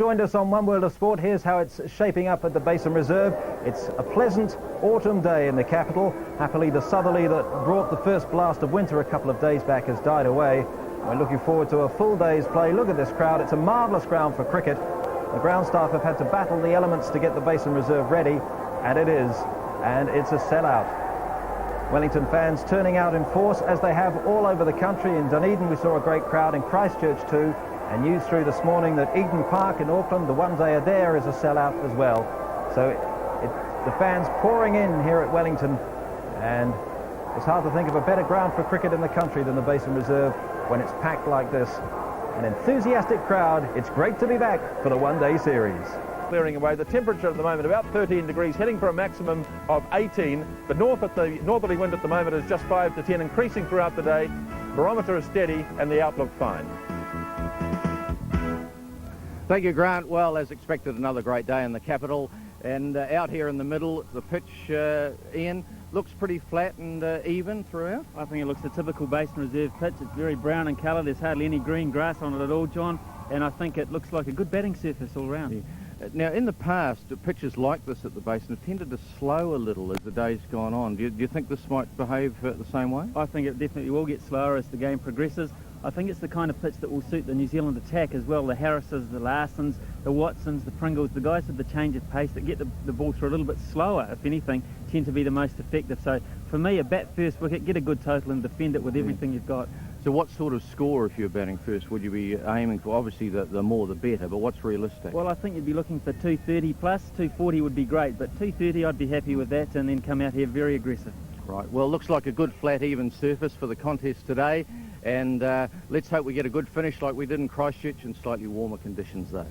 Joined us on One World of Sport. Here's how it's shaping up at the Basin Reserve. It's a pleasant autumn day in the capital. Happily, the southerly that brought the first blast of winter a couple of days back has died away. We're looking forward to a full day's play. Look at this crowd. It's a marvellous ground for cricket. The ground staff have had to battle the elements to get the Basin Reserve ready, and it is. And it's a sellout. Wellington fans turning out in force, as they have all over the country. In Dunedin, we saw a great crowd. In Christchurch too. And news through this morning that Eden Park in Auckland, the one day there, is a sellout as well. So the fans pouring in here at Wellington, and it's hard to think of a better ground for cricket in the country than the Basin Reserve when it's packed like this. An enthusiastic crowd. It's great to be back for the one-day series. Clearing away. The temperature at the moment about 13 degrees, heading for a maximum of 18. The northerly wind at the moment is just 5 to 10, increasing throughout the day. Barometer is steady and the outlook fine. Thank you, Grant. Well, as expected, another great day in the capital. And out here in the middle, the pitch, Ian, looks pretty flat and even throughout. I think it looks a typical Basin Reserve pitch. It's very brown in colour. There's hardly any green grass on it at all, John. And I think it looks like a good batting surface all round. Yeah. Now, in the past, pitches like this at the Basin have tended to slow a little as the day's gone on. Do you think this might behave the same way? I think it definitely will get slower as the game progresses. I think it's the kind of pitch that will suit the New Zealand attack as well. The Harrises, the Larsens, the Watsons, the Pringles, the guys with the change of pace that get the ball through a little bit slower, if anything, tend to be the most effective. So for me, a bat first wicket, get a good total and defend it with everything you've got. So what sort of score, if you're batting first, would you be aiming for? Obviously, the more the better, but what's realistic? Well, I think you'd be looking for 230 plus. 240 would be great, but 230 I'd be happy with that, and then come out here very aggressive. Right, well, looks like a good flat, even surface for the contest today, and let's hope we get a good finish like we did in Christchurch in slightly warmer conditions, though.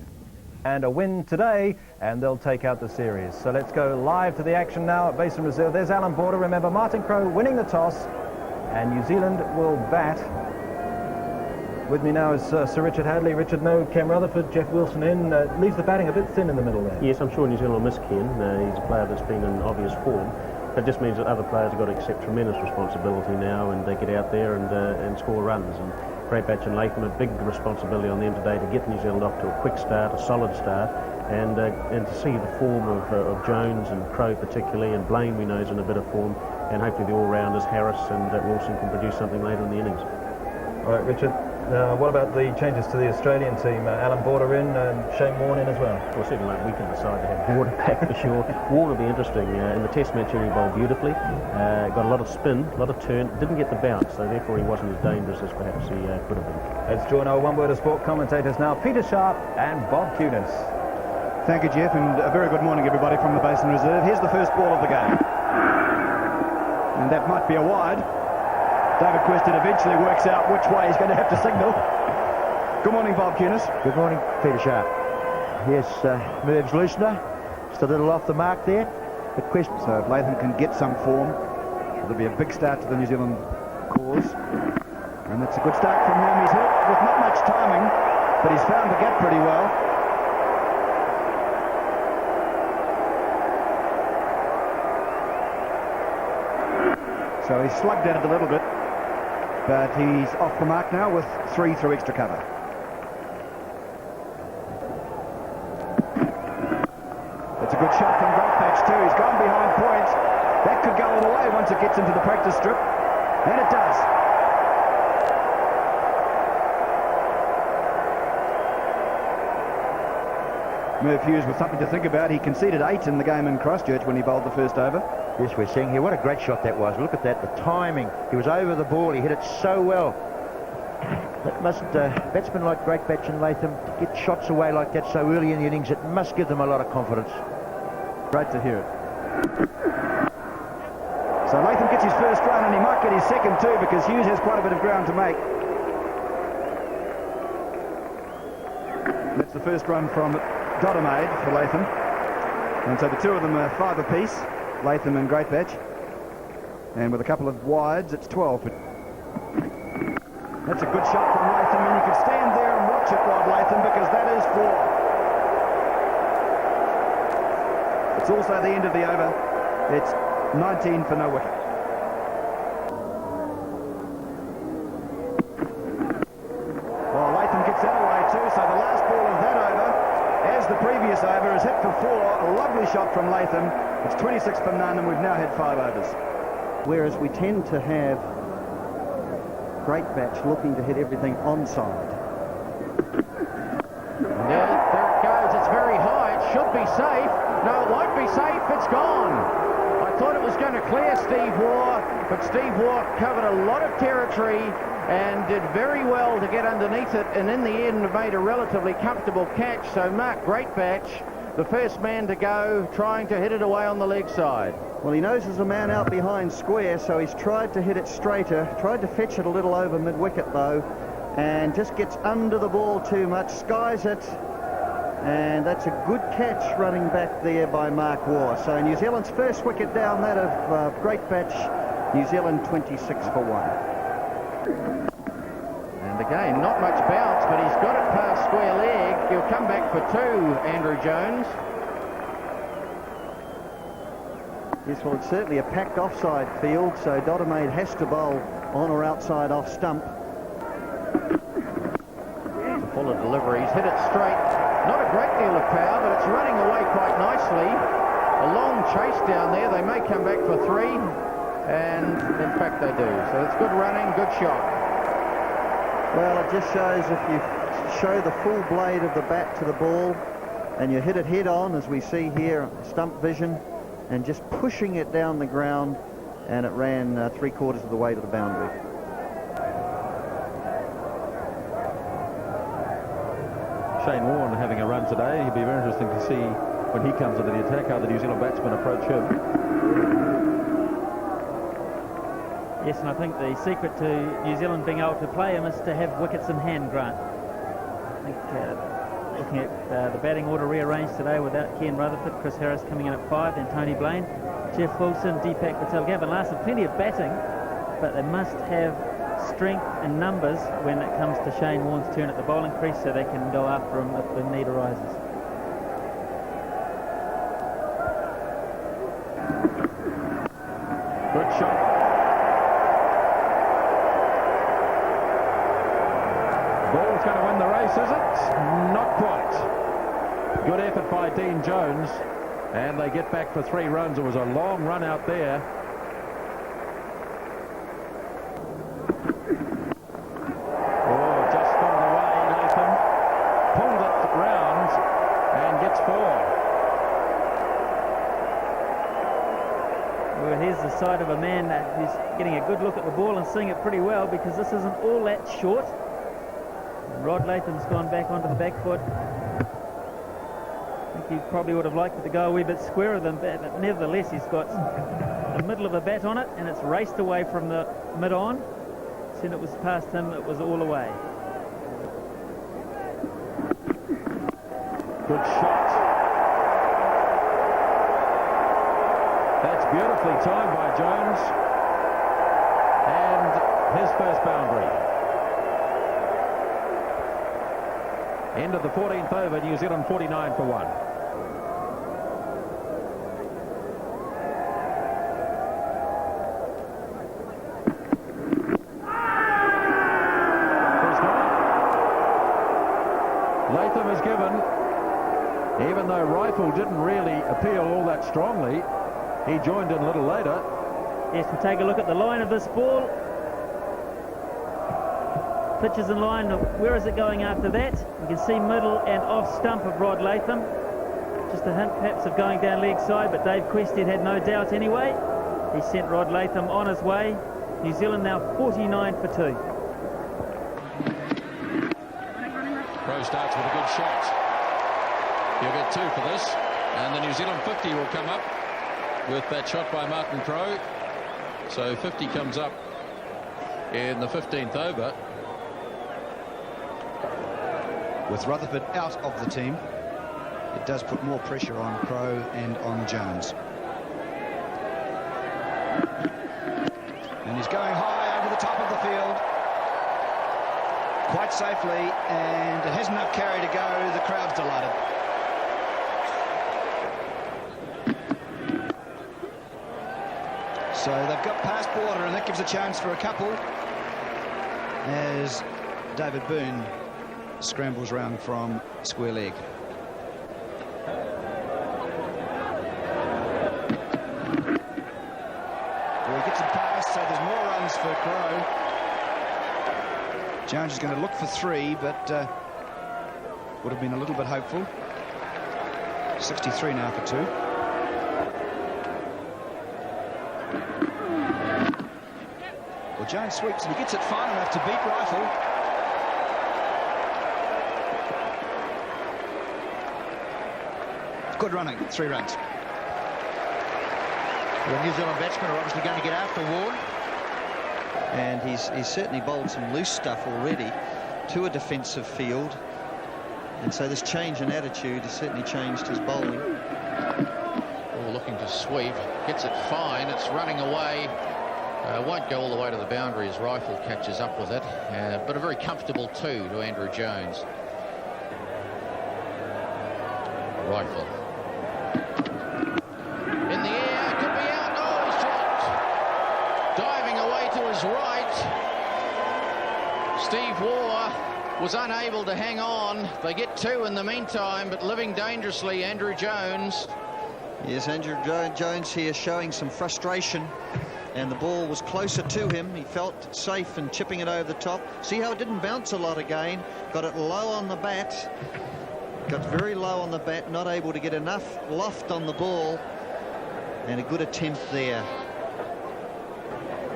And a win today, and they'll take out the series. So let's go live to the action now at Basin Reserve. There's Alan Border. Remember, Martin Crowe winning the toss, and New Zealand will bat. With me now is Sir Richard Hadley. Richard, no Cam Rutherford, Jeff Wilson in. Leaves the batting a bit thin in the middle there. Yes, I'm sure New Zealand will miss Ken. He's a player that's been in obvious form. It just means that other players have got to accept tremendous responsibility now, and they get out there and score runs. And Braybach and Latham, a big responsibility on them today to get New Zealand off to a quick start, a solid start, and to see the form of Jones and Crowe particularly, and Blaine we know is in a bit of form, and hopefully the all-rounders Harris and Wilson can produce something later in the innings. All right, Richard. What about the changes to the Australian team? Alan Border in and Shane Warne in as well? Well, certainly we can decide to have Border back for sure. Warne will be interesting. In the test match he bowled beautifully, got a lot of spin, a lot of turn, didn't get the bounce, so therefore he wasn't as dangerous as perhaps he could have been. Let's join our One Word of Sport commentators now, Peter Sharp and Bob Cunis. Thank you, Jeff, and a very good morning everybody from the Basin Reserve. Here's the first ball of the game, and that might be a wide. David Quested eventually works out which way he's going to have to signal. Good morning, Bob Cunis. Good morning, Peter Sharp. Yes, Merv's loosener. Just a little off the mark there. But So if Latham can get some form, it'll be a big start to the New Zealand cause. And it's a good start from him. He's hit with not much timing, but he's found the gap pretty well. So he's slugged at it a little bit. But he's off the mark now with 3 through extra cover. It's a good shot from Braybach too. He's gone behind points. That could go all the way once it gets into the practice strip. And it does. Merv Hughes with something to think about. He conceded 8 in the game in Christchurch when he bowled the first over. yes, we're seeing here, what a great shot that was. Look at that, the timing. He was over the ball, he hit it so well. That must, batsmen like Braybach and Latham, to get shots away like that so early in the innings, it must give them a lot of confidence. Great to hear it. So Latham gets his first run, and he might get his second too, because Hughes has quite a bit of ground to make. That's the first run from Dodemaid for Latham. And so the two of them are 5 apiece, Latham and Braybach. And with a couple of wides, it's 12. But that's a good shot from Latham, and you can stand there and watch it, Rod Latham, because that is 4. It's also the end of the over. It's 19 for no wicket. Well, Latham gets that away too, so the last ball of that over, the previous over, has hit for 4. A lovely shot from Latham. It's 26 for none, and we've now had 5 overs. Whereas we tend to have Great Batch looking to hit everything onside. There it goes. It's very high. It should be safe. No, it won't be safe. It's gone. I thought it was going to clear Steve Waugh, but Steve Waugh covered a lot of territory and did very well to get underneath it, and in the end made a relatively comfortable catch. So Mark Greatbatch, the first man to go, trying to hit it away on the leg side. Well, he knows there's a man out behind square, so he's tried to hit it straighter, tried to fetch it a little over mid-wicket though, and just gets under the ball too much, skies it, and that's a good catch running back there by Mark Waugh. So New Zealand's first wicket down, that of Greatbatch. New Zealand 26 for 1. And again, not much bounce, but he's got it past square leg. He'll come back for 2, Andrew Jones. Yes, well, it's certainly a packed offside field, so Dodemaide has to bowl on or outside off stump. Full of delivery. He's hit it straight. Not a great deal of power, but it's running away quite nicely. A long chase down there. They may come back for 3, and in fact they do. So it's good running, good shot. Well, it just shows if you show the full blade of the bat to the ball and you hit it head on, as we see here, stump vision, and just pushing it down the ground, and it ran 3/4 of the way to the boundary. Shane Warne having a run today. It'll be very interesting to see when he comes into the attack how the New Zealand batsmen approach him. Yes, and I think the secret to New Zealand being able to play him is to have wickets in hand, Grant. I think looking at the batting order rearranged today without Ken Rutherford, Chris Harris coming in at 5, then Tony Blaine, Jeff Wilson, Deepak Patel, Gavin Larsen, plenty of batting, but they must have strength and numbers when it comes to Shane Warne's turn at the bowling crease, so they can go after him if the need arises. Good shot. Ball's going to win the race, is it? Not quite. Good effort by Dean Jones, and they get back for 3 runs. It was a long run out there. Oh, just got it away, Latham. Pulled it round and gets 4. Well, here's the side of a man who's getting a good look at the ball and seeing it pretty well, because this isn't all that short. Rod Latham's gone back onto the back foot. I think he probably would have liked it to go a wee bit squarer than that, but nevertheless he's got the middle of the bat on it, and it's raced away from the mid-on. As soon as it was past him, it was all away. Good shot. That's beautifully timed by Jones. And his first boundary. End of the 14th over, New Zealand 49 for 1. Latham is given, even though rifle didn't really appeal all that strongly, he joined in a little later. Yes, we'll take a look at the line of this ball. Pitch is in line. Where is it going after that? You can see middle and off stump of Rod Latham. Just a hint perhaps of going down leg side, but Dave Quested had no doubt anyway. He sent Rod Latham on his way. New Zealand now 49 for 2. Crowe starts with a good shot. He'll get 2 for this, and the New Zealand 50 will come up with that shot by Martin Crowe. So 50 comes up in the 15th over. With Rutherford out of the team, it does put more pressure on Crowe and on Jones. And he's going high over the top of the field, quite safely, and it has enough carry to go. The crowd's delighted. So they've got past border, and that gives a chance for a couple as David Boone scrambles round from square leg. Well, he gets it past, so there's more runs for Crowe. Jones is going to look for 3, but would have been a little bit hopeful. 63 now for 2. Well, Jones sweeps and he gets it fine enough to beat Rifle. Good running, 3 runs. The New Zealand batsmen are obviously going to get after Warne. And he's certainly bowled some loose stuff already to a defensive field. And so this change in attitude has certainly changed his bowling. Oh, looking to sweep. Gets it fine. It's running away. Won't go all the way to the boundary as Rifle catches up with it. But a very comfortable 2 to Andrew Jones. Rifle. In the air. Could be out. Oh, he's dropped. Diving away to his right. Steve Waugh was unable to hang on. They get 2 in the meantime, but living dangerously, Andrew Jones. Yes, Andrew Jones here showing some frustration, and the ball was closer to him. He felt safe in chipping it over the top. See how it didn't bounce a lot again? Got it low on the bat. Got very low on the bat, not able to get enough loft on the ball, and a good attempt there.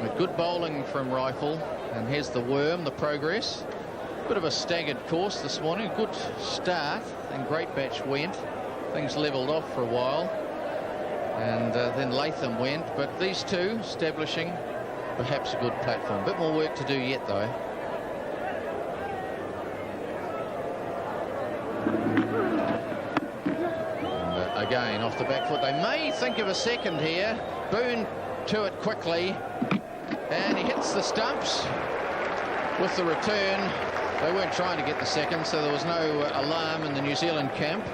A good bowling from Rifle, and here's the worm, the progress. Bit of a staggered course this morning. A good start, and Great Batch went. Things levelled off for a while, and then Latham went. But these 2 establishing perhaps a good platform. A bit more work to do yet, though. And, again, off the back foot. They may think of a second here. Boone to it quickly, and he hits the stumps with the return. They weren't trying to get the second, so there was no alarm in the New Zealand camp.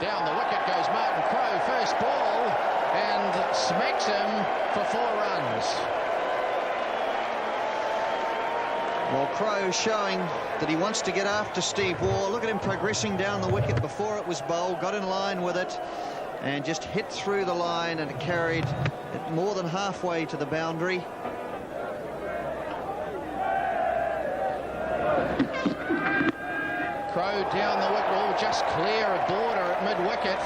Down the wicket goes Martin Crowe, first ball, and smacks him for 4 runs. Well, Crowe showing that he wants to get after Steve Waugh. Look at him progressing down the wicket before it was bowled, got in line with it, and just hit through the line and carried it more than halfway to the boundary. Crowe down the wicket, oh, just clear a border at mid-wicket.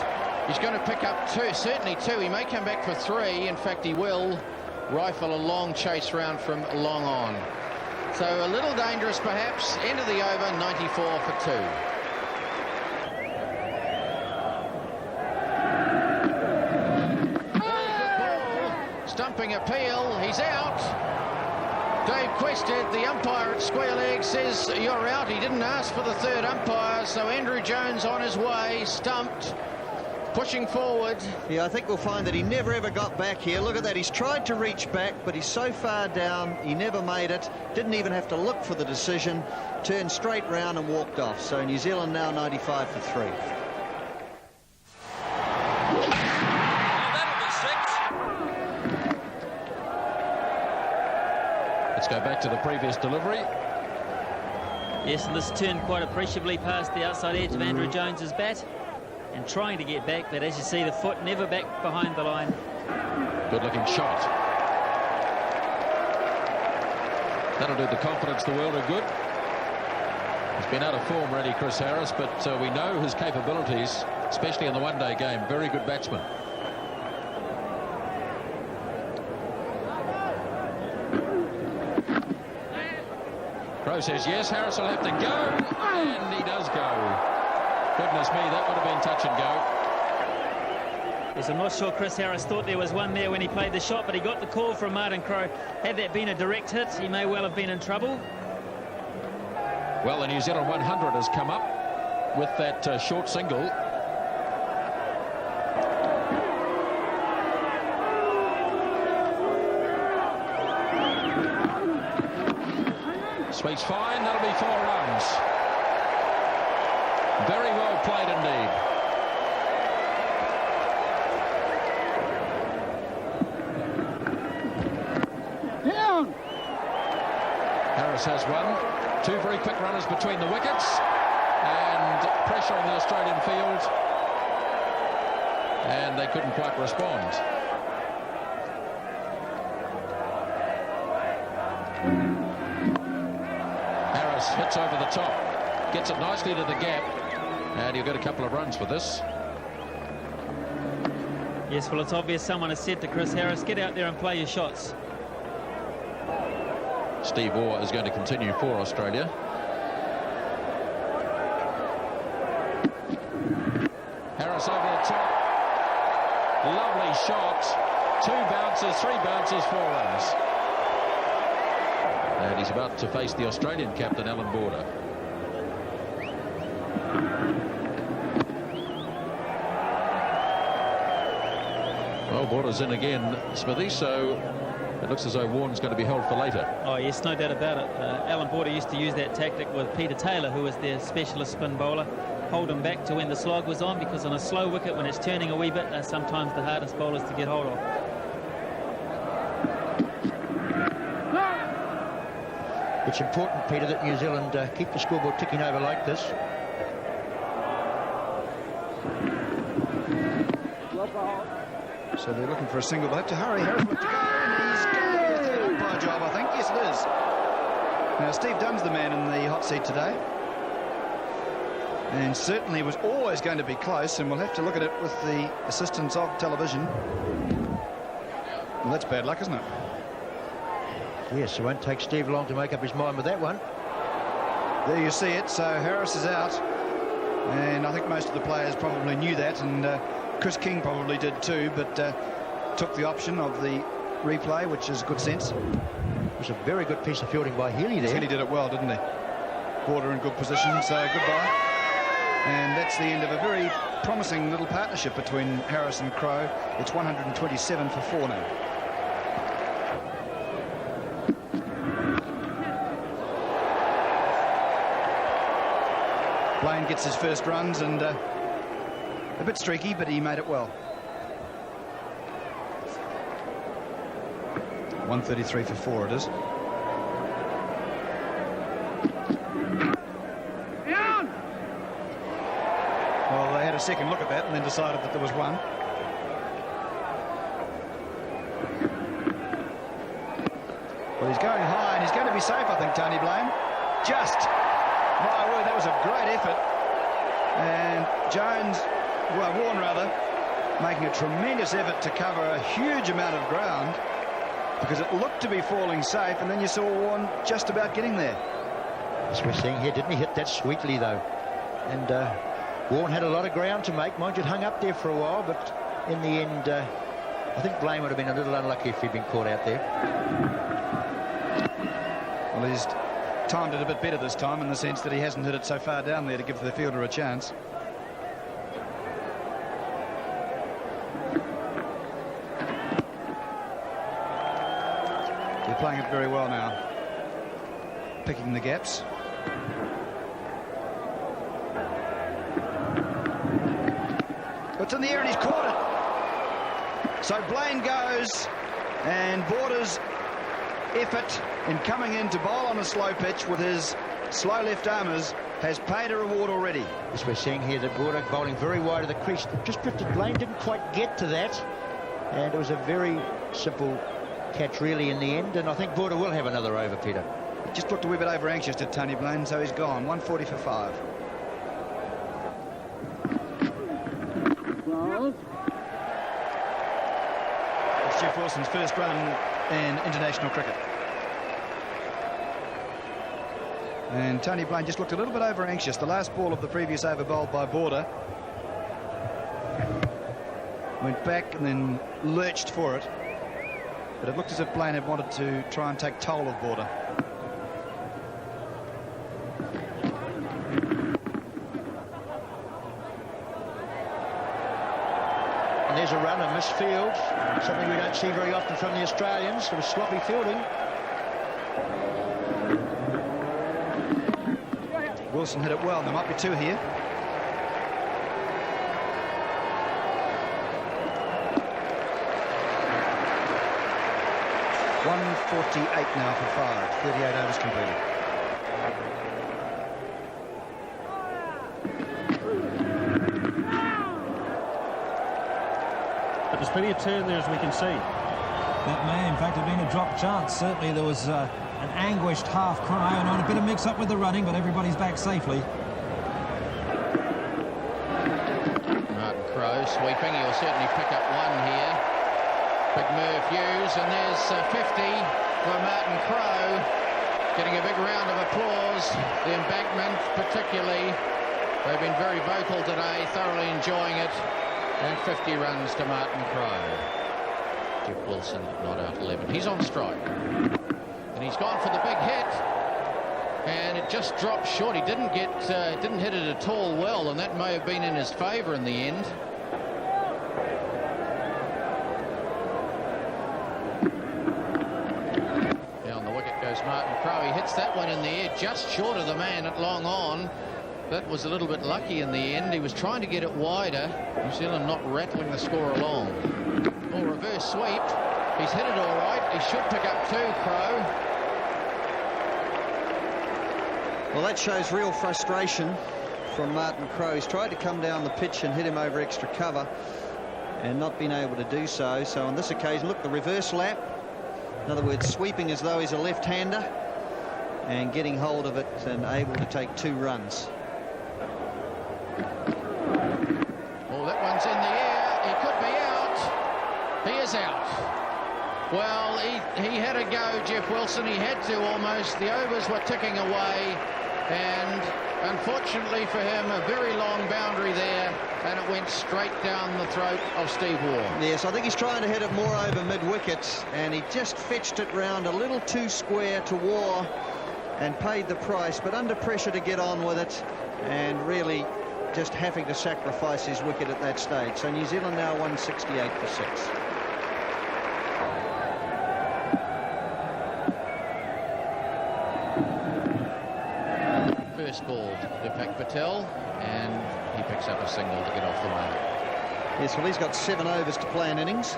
He's going to pick up 2, certainly 2. He may come back for 3. In fact, he will. Rifle a long chase round from long on. So a little dangerous, perhaps. End of the over, 94 for 2. Ball. Stumping appeal. He's out. Dave Quested, the umpire at square leg, says you're out. He didn't ask for the 3rd umpire, so Andrew Jones on his way, stumped, pushing forward. Yeah, I think we'll find that he never ever got back here. Look at that, he's tried to reach back, but he's so far down, he never made it. Didn't even have to look for the decision. Turned straight round and walked off. So New Zealand now 95 for 3. Let's go back to the previous delivery. Yes, and this turned quite appreciably past the outside edge of Andrew Jones's bat, and trying to get back, but as you see, the foot never back behind the line. Good looking shot. That'll do the confidence the world of good. He's been out of form already, Chris Harris, but we know his capabilities, especially in the one-day game. Very good batsman. Crowe says yes, Harris will have to go, and he does go. Goodness me, that would have been touch and go. Yes, I'm not sure Chris Harris thought there was one there when he played the shot, but he got the call from Martin Crowe. Had that been a direct hit, he may well have been in trouble. Well, the New Zealand 100 has come up with that short single. Sweeps fine, that'll be 4 runs. Very well played indeed. Harris has 1, Two very quick runners between the wickets, and pressure on the Australian field, and they couldn't quite respond. Harris hits over the top, gets it nicely to the gap, and you'll get a couple of runs for this. Yes, well, it's obvious someone has said to Chris Harris, get out there and play your shots. Steve Waugh is going to continue for Australia. Harris over the top. Lovely shot. 2 bounces, 3 bounces, 4 runs. And he's about to face the Australian captain, Alan Border. Well, Border's in again, Smithy, so it looks as though Warne's going to be held for later. Oh, yes, no doubt about it. Alan Border used to use that tactic with Peter Taylor, who was their specialist spin bowler. Hold him back to when the slog was on, because on a slow wicket, when it's turning a wee bit, they're sometimes the hardest bowlers to get hold of. It's important, Peter, that New Zealand keep the scoreboard ticking over like this. So they're looking for a single. They'll have to hurry. Harris wants to go, and he's going to get a third umpire job, I think. Yes, it is. Now, Steve Dunn's the man in the hot seat today. And certainly was always going to be close, and we'll have to look at it with the assistance of television. Well, that's bad luck, isn't it? Yes, it won't take Steve long to make up his mind with that one. There you see it. So Harris is out, and I think most of the players probably knew that, and Chris King probably did too, but took the option of the replay, which is good sense. It was a very good piece of fielding by Healy there. Healy did it well, didn't he? Border in good position, so goodbye. And that's the end of a very promising little partnership between Harris and Crowe. It's 127 for 4 now. Blaine gets his first runs, and a bit streaky, but he made it well. 133 for 4 it is. Well, they had a second look at that and then decided that there was one. Well, he's going high, and he's going to be safe, I think, Tony Blaine. Just. My word, that was a great effort. And Jones, well, Warne rather, making a tremendous effort to cover a huge amount of ground, because it looked to be falling safe, and then you saw Warne just about getting there. As we're seeing here, didn't he hit that sweetly, though? And Warne had a lot of ground to make. Mind you, it hung up there for a while, but in the end, I think Blaine would have been a little unlucky if he'd been caught out there. Well, he's timed it a bit better this time, in the sense that he hasn't hit it so far down there to give the fielder a chance. They're playing it very well now, picking the gaps. It's in the air, and he's caught it. So Blaine goes, and Border's effort in coming in to bowl on a slow pitch with his slow left armers has paid a reward already. As we're seeing here, that Border bowling very wide of the crease. Just drifted. Blaine didn't quite get to that, and it was a very simple catch really in the end, and I think Border will have another over, Peter. Just looked a wee bit over anxious to Tony Blaine, so he's gone. 140 for 5. It's Jeff Wilson's first run in international cricket. And Tony Blaine just looked a little bit over anxious. The last ball of the previous over bowled by Border. Went back and then lurched for it. But it looked as if Blaine had wanted to try and take toll of Border. And there's a run, a missed field. Something we don't see very often from the Australians. It was sloppy fielding. Wilson hit it well. There might be 2 here. .148 now for 5. 38 overs completed. There's plenty of turn there, as we can see. That may, in fact, have been a drop chance. Certainly there was an anguished half cry and a bit of mix-up with the running, but everybody's back safely. Martin Crowe sweeping. He'll certainly pick up one here. Big move Hughes, and there's 50 for Martin Crowe. Getting a big round of applause. The embankment particularly. They've been very vocal today, thoroughly enjoying it. And 50 runs to Martin Crowe. Jeff Wilson not out 11. He's on strike. And he's gone for the big hit. And it just dropped short. He didn't hit it at all well, and that may have been in his favour in the end. Down the wicket goes Martin Crowe. He hits that one in the air, just short of the man at long on. That was a little bit lucky in the end. He was trying to get it wider. New Zealand not rattling the score along. Oh, reverse sweep. He's hit it all right. He should pick up two, Crowe. Well, that shows real frustration from Martin Crowe. He's tried to come down the pitch and hit him over extra cover and not been able to do so. So on this occasion, look, the reverse lap. In other words, sweeping as though he's a left-hander and getting hold of it and able to take 2 runs. Oh, that one's in the air. He could be out. He is out. Well, he had a go, Jeff Wilson. He had to almost. The overs were ticking away. And unfortunately for him, a very long boundary there. And it went straight down the throat of Steve Warne. Yes, I think he's trying to hit it more over mid-wicket. And he just fetched it round a little too square to Warne and paid the price. But under pressure to get on with it. And really just having to sacrifice his wicket at that stage. So New Zealand now 168 for 6. First ball to Patel, and he picks up a single to get off the mark. Yes, well, he's got 7 overs to play an innings.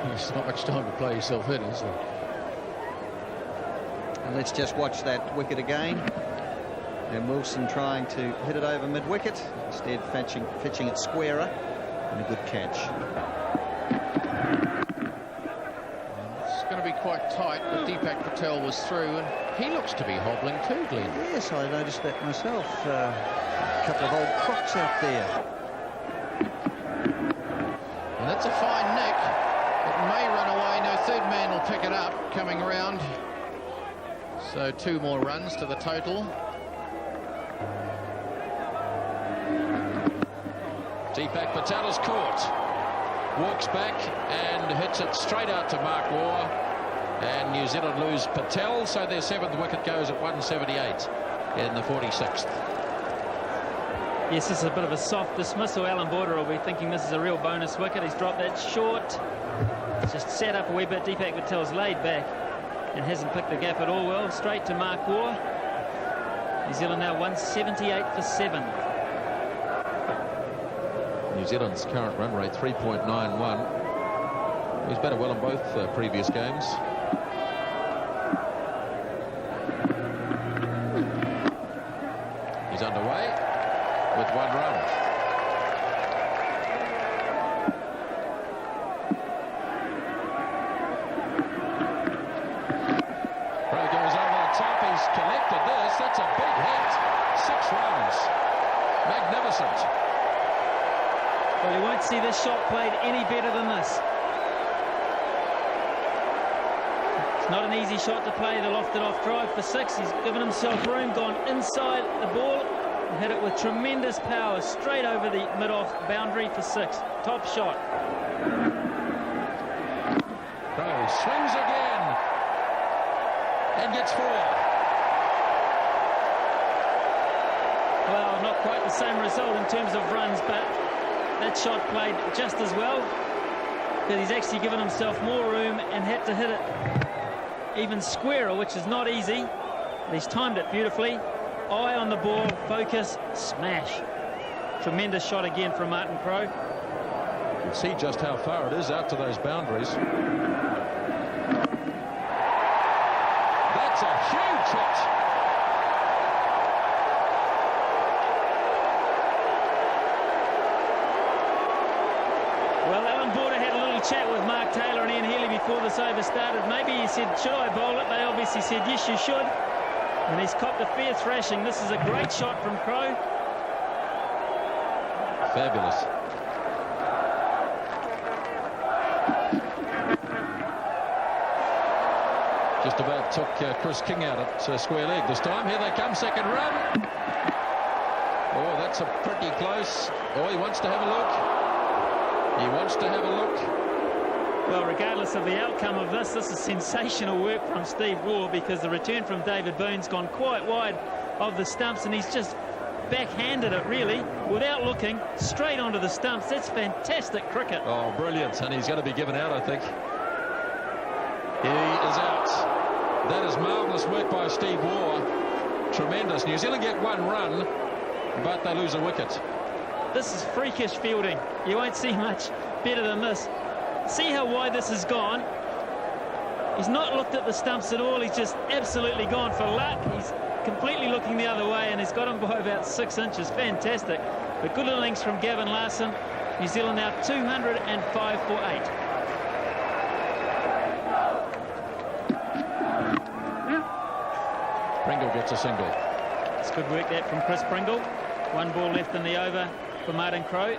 There's not much time to play yourself in, is there? And let's just watch that wicket again. And Wilson trying to hit it over mid-wicket, instead fetching it squarer, and a good catch. It's going to be quite tight, but Deepak Patel was through, and he looks to be hobbling too, Glenn. Yes, I noticed that myself. A couple of old crocs out there. And that's a fine nick. It may run away. No, third man will pick it up coming around. So 2 more runs to the total. Deepak Patel is caught. Walks back and hits it straight out to Mark Waugh. And New Zealand lose Patel, so their 7th wicket goes at 178 in the 46th. Yes, this is a bit of a soft dismissal. Alan Border will be thinking this is a real bonus wicket. He's dropped that short. Just set up a wee bit. Deepak Patel's laid back and hasn't picked the gap at all well. Straight to Mark Waugh. New Zealand now 178 for 7. New Zealand's current run rate 3.91. He's batted well in both previous games. He's underway with 1 run. Crowe goes over the top. He's collected this. That's a big hit. 6 runs. Magnificent. Well, you won't see this shot played any better than this. It's not an easy shot to play. The lofted off drive for 6. He's given himself room, gone inside the ball, and hit it with tremendous power straight over the mid-off boundary for 6. Top shot. Crowe swings again and gets 4. Well, not quite the same result in terms of runs, but that shot played just as well, because he's actually given himself more room and had to hit it even squarer, which is not easy. But he's timed it beautifully. Eye on the ball, focus, smash. Tremendous shot again from Martin Crowe. You can see just how far it is out to those boundaries. That's a huge hit. Well, Alan Border had a little little chat with Mark Taylor and Ian Healy before this over started. Maybe he said, should I bowl it? They obviously said, yes, you should. And he's copped a fair thrashing. This is a great shot from Crowe. Fabulous. Just about took Chris King out at square leg this time. Here they come, second run. Oh, that's a pretty close. Oh, he wants to have a look. He wants to have a look. Well, regardless of the outcome of this is sensational work from Steve Waugh, because the return from David Boone's gone quite wide of the stumps, and he's just backhanded it, really, without looking, straight onto the stumps. That's fantastic cricket. Oh, brilliant. And he's going to be given out, I think. He is out. That is marvellous work by Steve Waugh. Tremendous. New Zealand get one run, but they lose a wicket. This is freakish fielding. You won't see much better than this. See how wide this has gone. He's not looked at the stumps at all. He's just absolutely gone for luck. He's completely looking the other way, and he's got him by about 6 inches. Fantastic. But good innings from Gavin Larsen. New Zealand now 205 for 8. Pringle gets a single. It's good work that from Chris Pringle. One ball left in the over for Martin Crowe.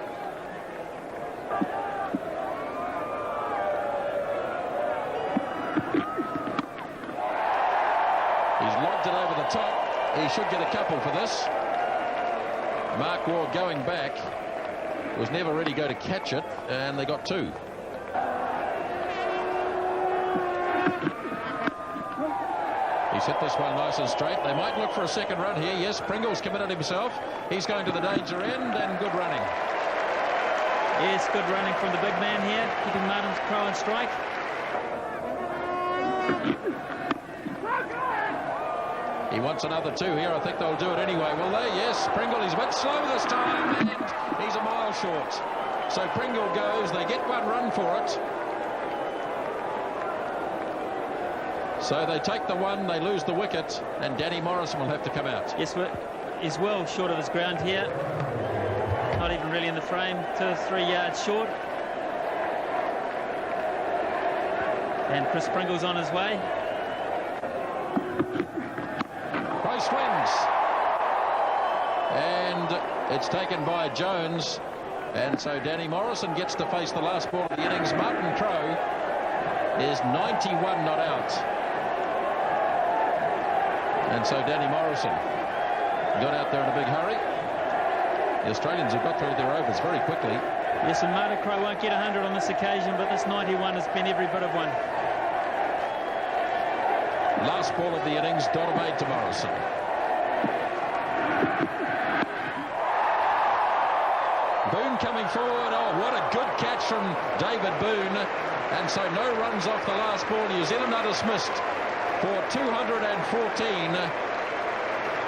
He's lobbed it over the top. He should get a couple for this. Mark Waugh going back was never really going to catch it, and they got two. He's hit this one nice and straight. They might look for a second run here. Yes, Pringle's committed himself. He's going to the danger end, and good running. Yes, good running from the big man here, keeping Martin Crowe on strike. He wants another two here. I think they'll do it anyway, will they? Yes, Pringle, he's a bit slow this time, and he's a mile short. So Pringle goes. They get one run for it. So they take the one, they lose the wicket, and Danny Morrison will have to come out. Yes, he's well short of his ground here. Not even really in the frame, 2 or 3 yards short. And Chris Pringle's on his way. Crowe swings. And it's taken by Jones. And so Danny Morrison gets to face the last ball of the innings. Martin Crowe is 91 not out. And so Danny Morrison got out there in a big hurry. The Australians have got through their overs very quickly. Yes, and Martin Crowe won't get 100 on this occasion, but this 91 has been every bit of one. Last ball of the innings, Donna made to Morrison. Boone coming forward. Oh, what a good catch from David Boone. And so no runs off the last ball. New Zealand are dismissed for 214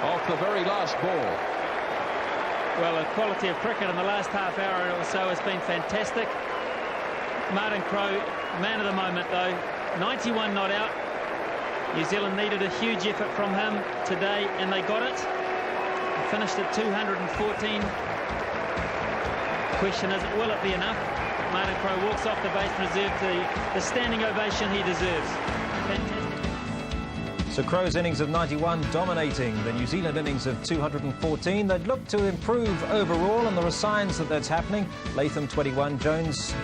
off the very last ball. Well, the quality of cricket in the last half hour or so has been fantastic. Martin Crowe, man of the moment though, 91 not out. New Zealand needed a huge effort from him today, and they got it. They finished at 214. Question is, will it be enough? Martin Crowe walks off the base reserve to the standing ovation he deserves. Fantastic. So Crowe's innings of 91 dominating the New Zealand innings of 214. They'd look to improve overall, and there are signs that that's happening. Latham 21, Jones.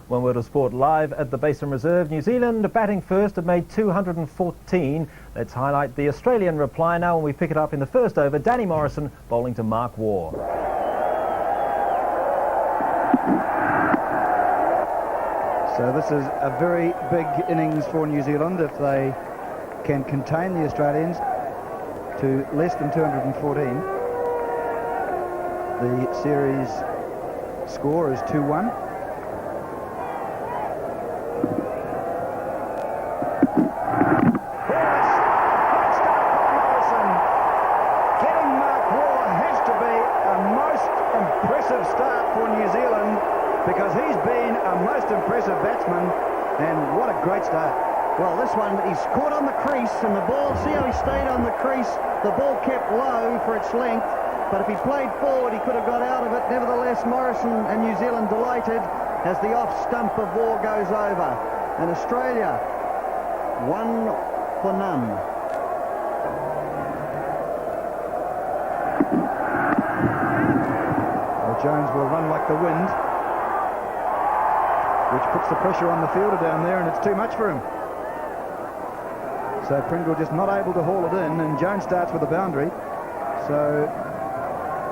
One Word of Sport live at the Basin Reserve. New Zealand batting first have made 214. Let's highlight the Australian reply now when we pick it up in the first over. Danny Morrison bowling to Mark Waugh. So this is a very big innings for New Zealand if they can contain the Australians to less than 214. The series score is 2-1. Because he's been a most impressive batsman, and what a great start. Well, this one, he's caught on the crease, and the ball, see how he stayed on the crease? The ball kept low for its length, but if he played forward, he could have got out of it. Nevertheless, Morrison and New Zealand delighted as the off stump of War goes over. And Australia, 1 for none. Well, Jones will run like the wind, which puts the pressure on the fielder down there, and it's too much for him. So Pringle just not able to haul it in, and Jones starts with a boundary. So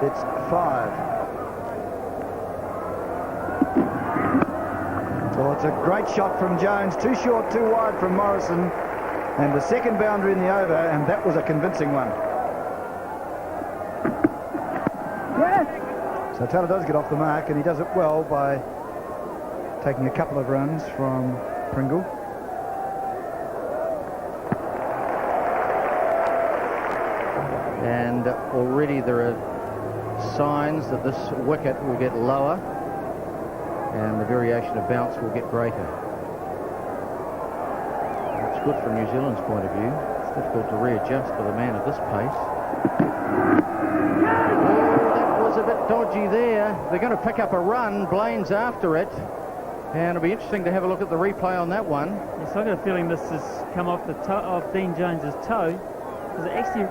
it's 5. Well, it's a great shot from Jones. Too short, too wide from Morrison. And the second boundary in the over, and that was a convincing one. So Taylor does get off the mark, and he does it well by taking a couple of runs from Pringle. And already there are signs that this wicket will get lower and the variation of bounce will get greater. It's good from New Zealand's point of view. It's difficult to readjust for the man of this pace. Oh, that was a bit dodgy there. They're going to pick up a run. Blaine's after it. And it'll be interesting to have a look at the replay on that one. Yes, I've got a feeling this has come off the toe of Dean Jones's toe, because it actually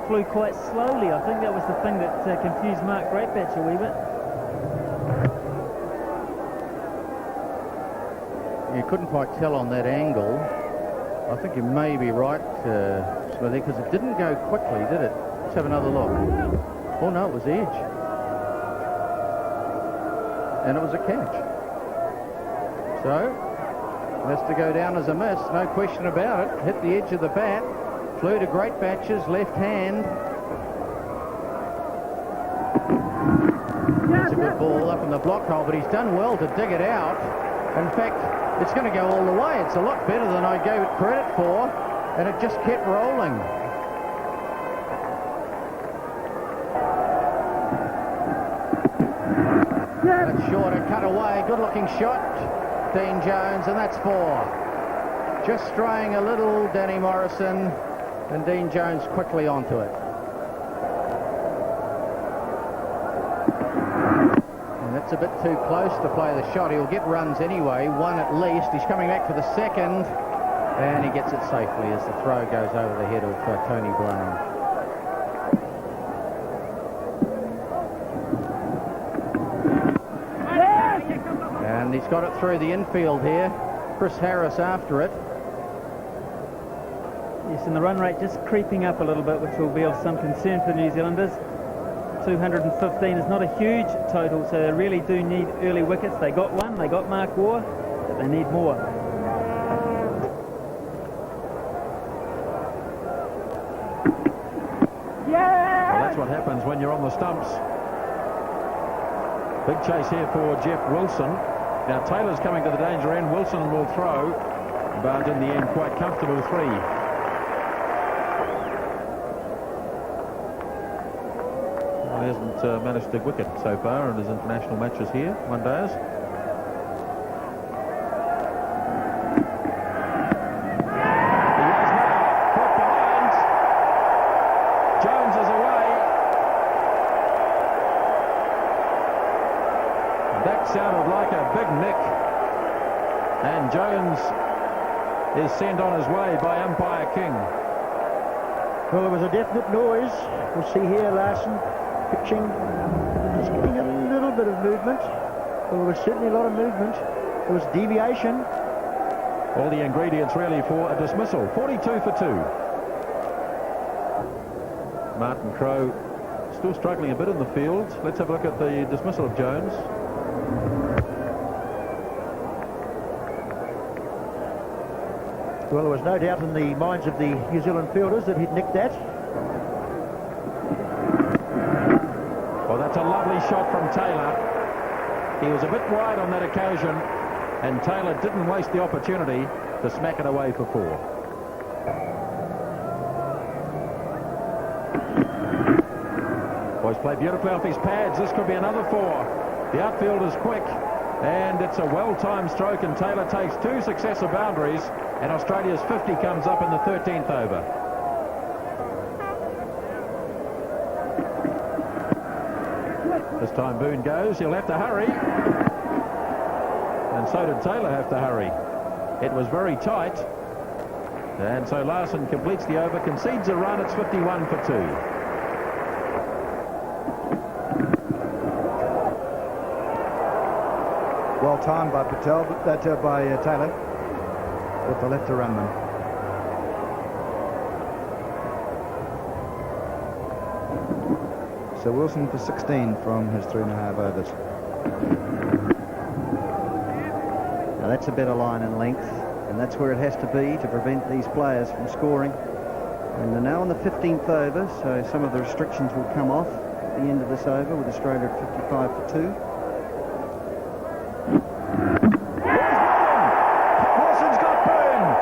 flew quite slowly. I think that was the thing that confused Mark Greatbatch a wee bit. You couldn't quite tell on that angle. I think you may be right, Smithy, because it didn't go quickly, did it? Let's have another look. Oh no, it was edge. And it was a catch. So, it has to go down as a miss, no question about it. Hit the edge of the bat, flew to Greatbatch's left hand. That's a good ball up in the block hole, but he's done well to dig it out. In fact, it's going to go all the way. It's a lot better than I gave it credit for, and it just kept rolling. That's shorter, cut away, good-looking shot, Dean Jones, and that's 4. Just straying a little, Danny Morrison, and Dean Jones quickly onto it. It's a bit too close to play the shot. He'll get runs anyway, 1 at least. He's coming back for the second, and he gets it safely as the throw goes over the head of Tony Blaine. And he's got it through the infield here. Chris Harris after it. Yes, and the run rate just creeping up a little bit, which will be of some concern for New Zealanders. 215 is not a huge total, so they really do need early wickets. They got one, they got Mark Waugh, but they need more. Yeah! Well, that's what happens when you're on the stumps. Big chase here for Jeff Wilson. Now Taylor's coming to the danger end. Wilson will throw, but in the end quite comfortable 3. He hasn't managed to wicket so far in his international matches here, one days. He is now caught behind. Jones is away. That sounded like a big nick. And Jones is sent on his way by umpire King. Well, there was a definite noise. We'll see here, Larsen. Pitching, just getting a little bit of movement. Well, there was certainly a lot of movement. There was deviation. All the ingredients really for a dismissal. 42 for 2. Martin Crowe still struggling a bit in the field. Let's have a look at the dismissal of Jones. Well, there was no doubt in the minds of the New Zealand fielders that he'd nicked that. Well, that's a lovely shot from Taylor. He was a bit wide on that occasion, and Taylor didn't waste the opportunity to smack it away for 4. Boys play beautifully off his pads. This could be another 4. The outfield is quick, and it's a well-timed stroke, and Taylor takes 2 successive boundaries, and Australia's 50 comes up in the 13th over. This time Boone goes. He'll have to hurry. And so did Taylor have to hurry. It was very tight. And so Larsen completes the over, concedes a run. It's 51 for 2. Well timed by Patel, but by Taylor. With the left to run them. So Wilson for 16 from his 3.5 overs. Now that's a better line in length, and that's where it has to be to prevent these players from scoring. And they're now on the 15th over, so some of the restrictions will come off at the end of this over with Australia at 55 for 2. Wilson's got Boone.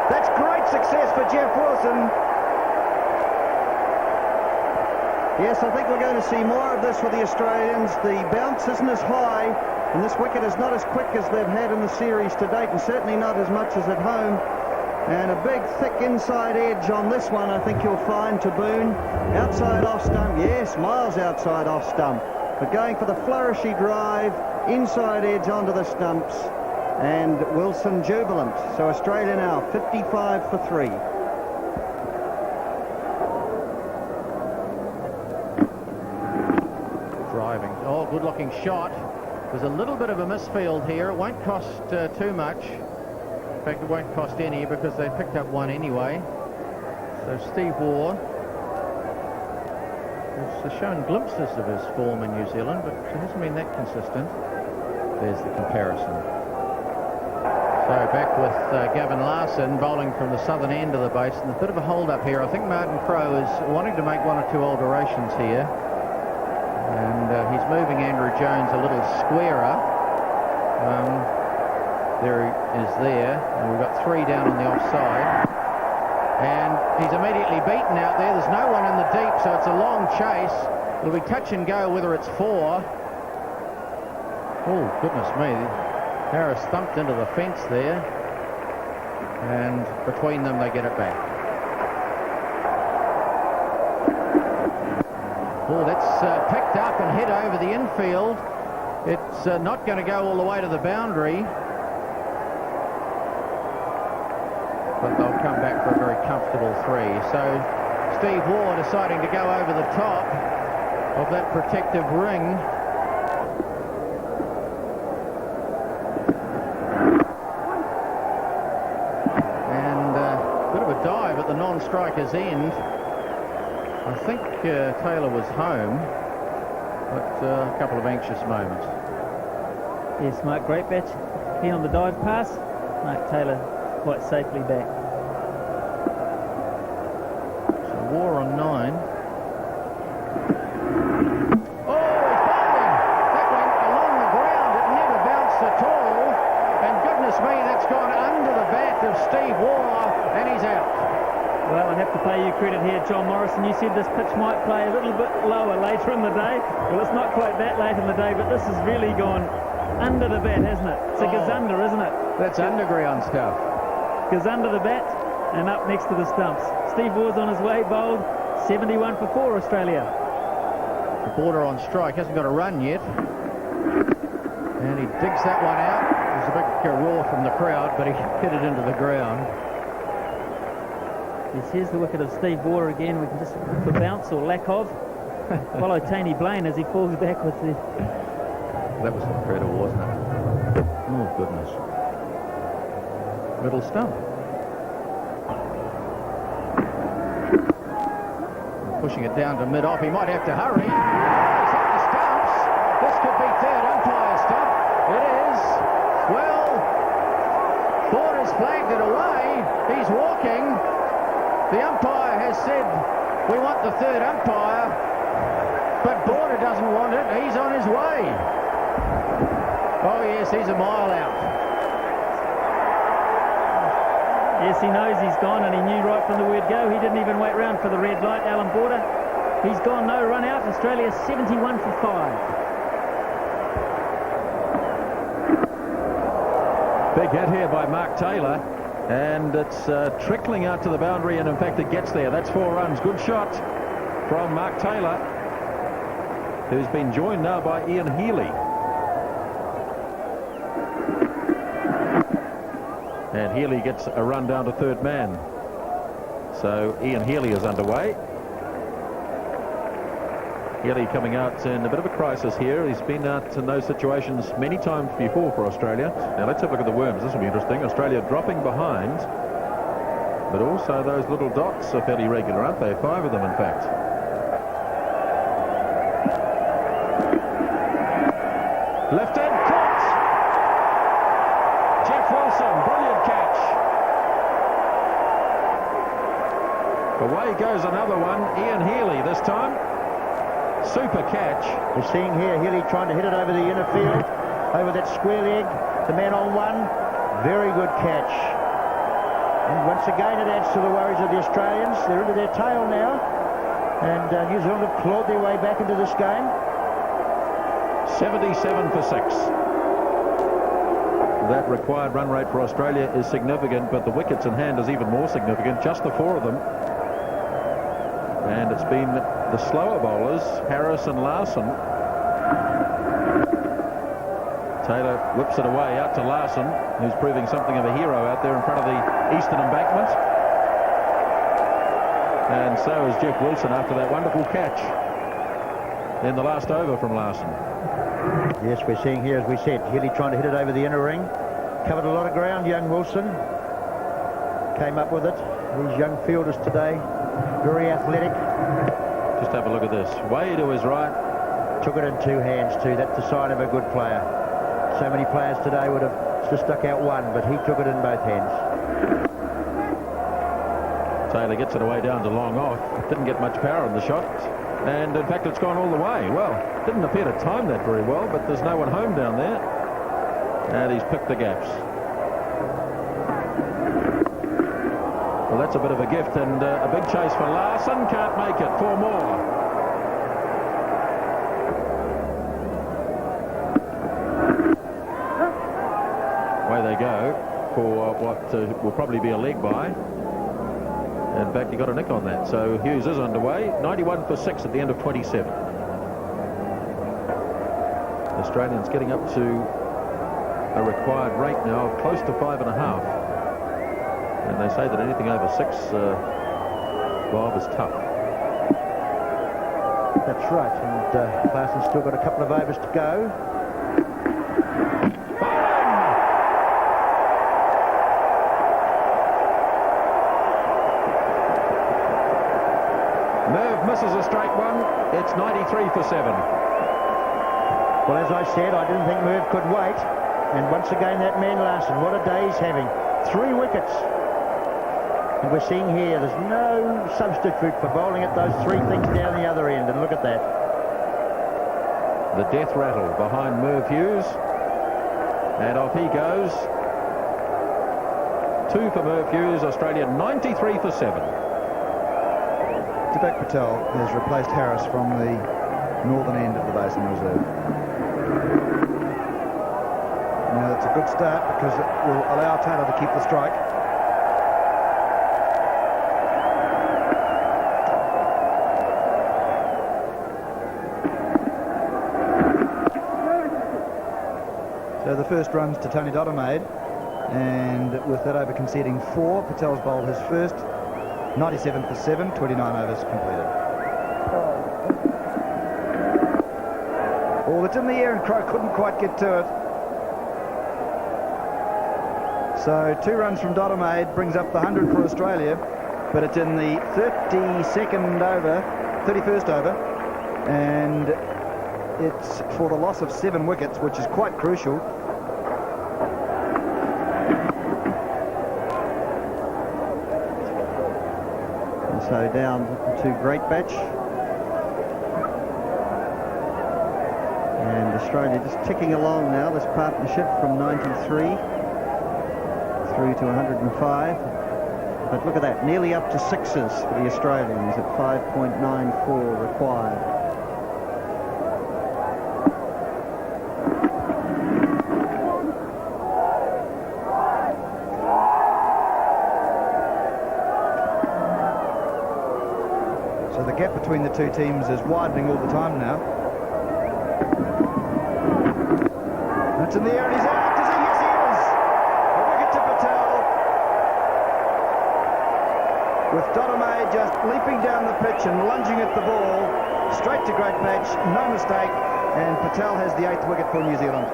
That's great success for Jeff Wilson. Yes, I think we're going to see more of this with the Australians. The bounce isn't as high, and this wicket is not as quick as they've had in the series to date, and certainly not as much as at home. And a big, thick inside edge on this one, I think you'll find, to Boone. Outside off stump, yes, miles outside off stump. But going for the flourishy drive, inside edge onto the stumps, and Wilson jubilant. So Australia now 55 for 3. Good looking shot. There's a little bit of a misfield here. It won't cost too much. In fact, it won't cost any because they picked up one anyway. So Steve Warne has shown glimpses of his form in New Zealand, but it hasn't been that consistent. There's the comparison. So back with Gavin Larsen bowling from the southern end of the basin. A bit of a hold up here. I think Martin Crowe is wanting to make 1 or 2 alterations here. And he's moving Andrew Jones a little squarer. There he is there. And we've got 3 down on the offside. And he's immediately beaten out there. There's no one in the deep, so it's a long chase. It'll be touch and go whether it's 4. Oh, goodness me. Harris thumped into the fence there. And between them, they get it back. Oh, that's picked up and hit over the infield. It's not going to go all the way to the boundary. But they'll come back for a very comfortable 3. So Steve Warne deciding to go over the top of that protective ring. And a bit of a dive at the non-striker's end. I think Taylor was home, but a couple of anxious moments. Yes, Mark Greatbatch keen on the dive pass. Mark Taylor quite safely back. So War on 9. Oh, he's bowling! That went along the ground. It never bounced at all. And goodness me, that's gone under the bat of Steve War, and he's out. Well, I have to pay you credit here, John Morrison. You said this pitch might play a little bit lower later in the day. Well, it's not quite that late in the day, but this has really gone under the bat, hasn't it? It's a gazunder, isn't it? That's underground stuff. Goes under the bat and up next to the stumps. Steve Warne's on his way, bowled 71 for 4, Australia. The border on strike, hasn't got a run yet. And he digs that one out. There's a big roar from the crowd, but he hit it into the ground. Yes, here's the wicket of Steve Warne again. We can just look for bounce or lack of. Follow Taney Blaine as he falls back with the... That was incredible, wasn't it? Oh, goodness. Middle stump. Pushing it down to mid-off. He might have to hurry. He's hit the stumps. This could be third umpire stump. It is. Well, Ford has flagged it away. He's walking. The umpire has said, we want the third umpire, but Border doesn't want it. He's on his way. Oh, yes, he's a mile out. Yes, he knows he's gone, and he knew right from the word go. He didn't even wait round for the red light, Alan Border. He's gone, no run out. Australia 71 for 5. Big hit here by Mark Taylor. And it's trickling out to the boundary, and in fact it gets there. That's 4 runs. Good shot from Mark Taylor. who's been joined now by Ian Healy. And Healy gets a run down to third man. So Ian Healy is underway. Healy coming out in a bit of a crisis here. He's been out in those situations many times before for Australia. Now let's have a look at the worms. This will be interesting. Australia dropping behind, but also those little dots are fairly regular, aren't they? 5 of them, in fact. Left-hand caught. Jeff Wilson, brilliant catch. Away goes another one. Ian Healy this time. Super catch. We're seeing here Healy trying to hit it over the inner field, over that square leg. The man on one. Very good catch. And once again it adds to the worries of the Australians. They're into their tail now. And New Zealand have clawed their way back into this game. 77 for 6. That required run rate for Australia is significant, but the wickets in hand is even more significant. Just the 4 of them. And it's been the slower bowlers, Harris and Larsen. Taylor whips it away out to Larsen, who's proving something of a hero out there in front of the eastern embankment. And so is Jeff Wilson after that wonderful catch in the last over from Larsen. Yes, we're seeing here, as we said, Healy trying to hit it over the inner ring. Covered a lot of ground, young Wilson. Came up with it. These young fielders today, very athletic. Just have a look at this. Way to his right. Took it in 2 hands too. That's the sign of a good player. So many players today would have just stuck out one, but he took it in both hands. Taylor gets it away down to long off. Didn't get much power in the shot. And in fact, it's gone all the way. Well, didn't appear to time that very well, but there's no one home down there. And he's picked the gaps. Well, that's a bit of a gift, and a big chase for Larsen. Can't make it. 4 more. Away they go for what will probably be a leg by. In fact, he got a nick on that. So Hughes is underway. 91 for 6 at the end of 27. The Australians getting up to a required rate now of close to 5.5. And they say that anything over 6, Bob, is tough. That's right. And Larsen's still got a couple of overs to go. Merv misses a straight one. It's 93 for 7. Well, as I said, I didn't think Merv could wait. And once again, that man Larsen, what a day he's having. 3 wickets. And we're seeing here, there's no substitute for bowling at those 3 things down the other end. And look at that. The death rattle behind Merv Hughes. And off he goes. 2 for Merv Hughes. Australia 93 for 7. Deepak Patel has replaced Harris from the northern end of the Basin Reserve. Now that's a good start because it will allow Taylor to keep the strike. So the first runs to Tony Dodemaide, and with that over conceding 4, Patel's bowled his first. 97 for 7, 29 overs completed. Oh, it's in the air and Crowe couldn't quite get to it. So 2 runs from Dodemaide brings up the 100 for Australia, but it's in the 31st over, and it's for the loss of 7 wickets, which is quite crucial. So down to Greatbatch, and Australia just ticking along now, this partnership from 93 through to 105. But look at that, nearly up to 6s for the Australians at 5.94 required. So the gap between the 2 teams is widening all the time now. It's in the air and he's out. Is he? Yes, he is. A wicket to Patel. With Dodome just leaping down the pitch and lunging at the ball. Straight to great patch, no mistake. And Patel has the 8th wicket for New Zealand.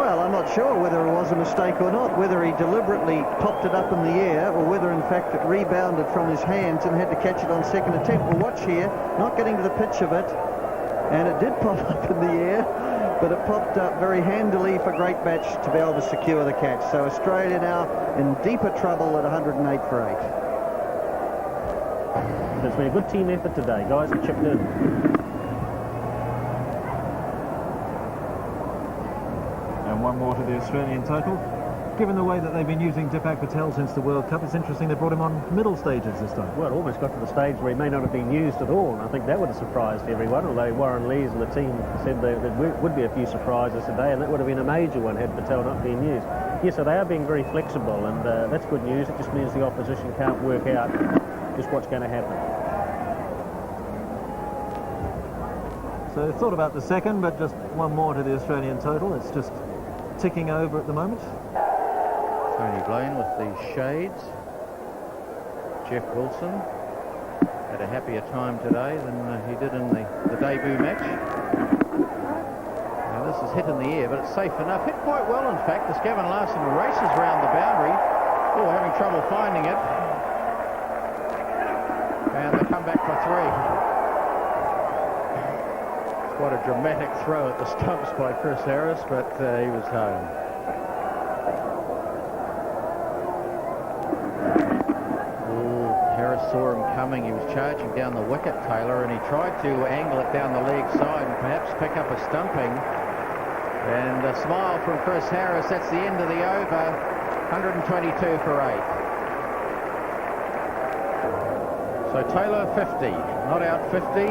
Well, I'm not sure whether it was a mistake or not, whether he deliberately popped it up in the air or whether in fact it rebounded from his hands and had to catch it on second attempt. We'll watch here, not getting to the pitch of it, and it did pop up in the air, but it popped up very handily for Great Batch to be able to secure the catch. So Australia now in deeper trouble at 108 for 8. It's been a good team effort today. Guys have chipped in. And one more to the Australian total. Given the way that they've been using Deepak Patel since the World Cup, it's interesting they brought him on middle stages this time. Well, it almost got to the stage where he may not have been used at all, and I think that would have surprised everyone, although Warren Lees and the team said there would be a few surprises today, and that would have been a major one had Patel not been used. Yes, so they are being very flexible, and that's good news. It just means the opposition can't work out just what's going to happen. So thought about the second, but just one more to the Australian total. It's just ticking over at the moment. Tony Blaine with the shades. Jeff Wilson had a happier time today than he did in the debut match. Now this is hit in the air, but it's safe enough. Hit quite well, in fact, as Gavin Larsen races round the boundary. Oh, having trouble finding it. And they come back for 3. Quite a dramatic throw at the stumps by Chris Harris, but he was home. Harris saw him coming. He was charging down the wicket, Taylor, and he tried to angle it down the leg side and perhaps pick up a stumping. And a smile from Chris Harris. That's the end of the over. 122 for 8. So Taylor 50, not out 50.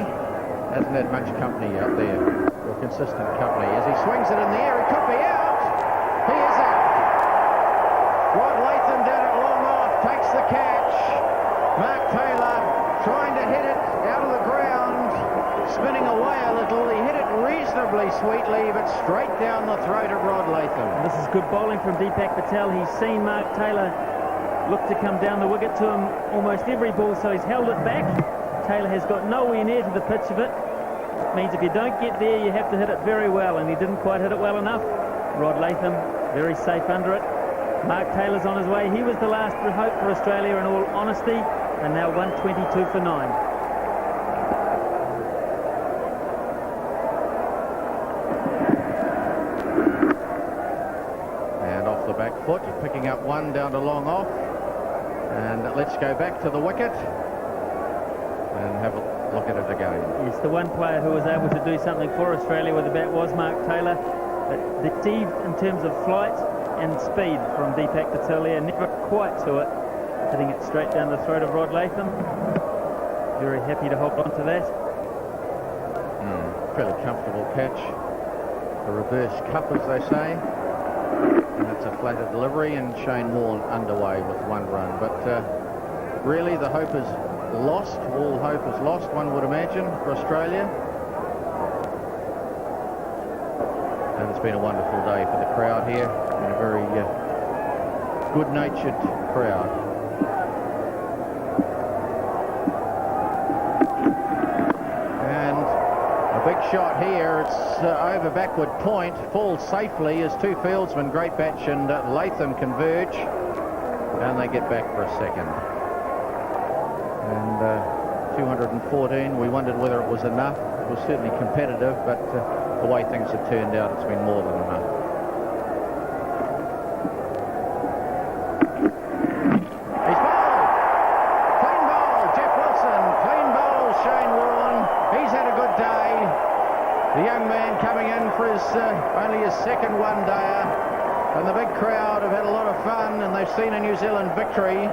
Hasn't had much company out there, or consistent company. As he swings it in the air, he could be out. He is out. Rod Latham down at long off, takes the catch. Mark Taylor trying to hit it out of the ground, spinning away a little. He hit it reasonably sweetly, but straight down the throat of Rod Latham. This is good bowling from Deepak Patel. He's seen Mark Taylor look to come down the wicket to him almost every ball, so he's held it back. Taylor has got nowhere near to the pitch of it. It means if you don't get there, you have to hit it very well, and he didn't quite hit it well enough. Rod Latham, very safe under it. Mark Taylor's on his way. He was the last hope for Australia, in all honesty, and now 122 for 9. And off the back foot, picking up one down to long off. And let's go back to the wicket and have a look at it again. Yes, the one player who was able to do something for Australia with the bat was Mark Taylor. But deceived in terms of flight and speed from Deepak Patel here, never quite to it, hitting it straight down the throat of Rod Latham. Very happy to hold on to that. Fairly comfortable catch. A reverse cup, as they say. And that's a flatter delivery, and Shane Warne underway with 1 run. But really the hope is lost. All hope is lost, one would imagine, for Australia. And it's been a wonderful day for the crowd here, and a very good-natured crowd. And a big shot here. It's over backward point, falls safely as 2 fieldsmen, Great Batch and Latham, converge, and they get back for a second. And 214, we wondered whether it was enough. It was certainly competitive, but the way things have turned out, it's been more than enough. He's bowled! Clean bowl, Jeff Wilson. Clean bowl, Shane Warne. He's had a good day. The young man coming in for his only his second one-dayer. And the big crowd have had a lot of fun, and they've seen a New Zealand victory.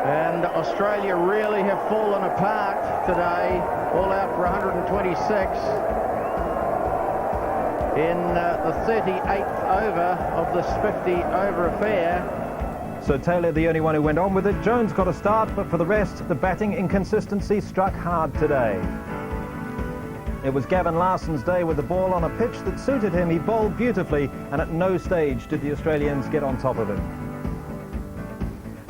And Australia really have fallen apart today, all out for 126 in the 38th over of this 50-over affair. So Taylor, the only one who went on with it. Jones got a start, but for the rest, the batting inconsistency struck hard today. It was Gavin Larsen's day with the ball on a pitch that suited him. He bowled beautifully, and at no stage did the Australians get on top of him.